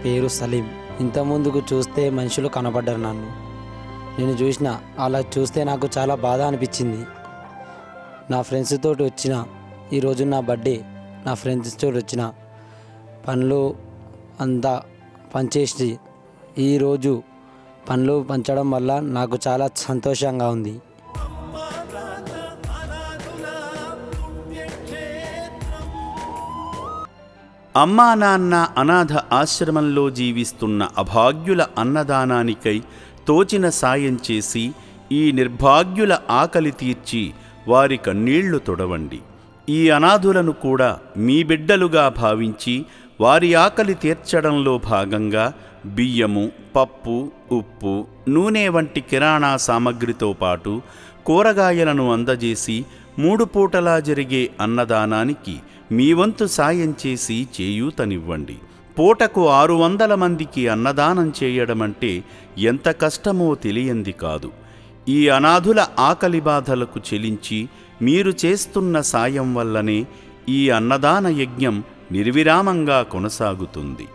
పేరు సలీం. ఇంత ముందుకు చూస్తే మనుషులు కనబడ్డారు నన్ను. నేను చూసిన అలా చూస్తే నాకు చాలా బాధ అనిపించింది. నా ఫ్రెండ్స్ తోటి వచ్చిన ఈరోజు నా బర్త్డే, నా ఫ్రెండ్స్ తోటి వచ్చిన పనులు అంతా పనిచేసి ఈరోజు పనులు పంచడం వల్ల నాకు చాలా సంతోషంగా ఉంది. అమ్మా నాన్న అనాథ ఆశ్రమంలో జీవిస్తున్న అభాగ్యుల అన్నదానానికై తోచిన సాయం చేసి ఈ నిర్భాగ్యుల ఆకలి తీర్చి వారి కన్నీళ్లు తొడవండి. ఈ అనాథులను కూడా మీ బిడ్డలుగా భావించి వారి ఆకలి తీర్చడంలో భాగంగా బియ్యము, పప్పు, ఉప్పు, నూనె వంటి కిరాణా సామగ్రితో పాటు కూరగాయలను అందజేసి 3 పూటలా జరిగే అన్నదానానికి మీ వంతు సాయం చేసి చేయూతనివ్వండి. పూటకు 600 మందికి అన్నదానం చేయడమంటే ఎంత కష్టమో తెలియంది కాదు. ఈ అనాథుల ఆకలి బాధలకు చెలించి మీరు చేస్తున్న సాయం వల్లనే ఈ అన్నదాన యజ్ఞం నిర్విరామంగా కొనసాగుతుంది.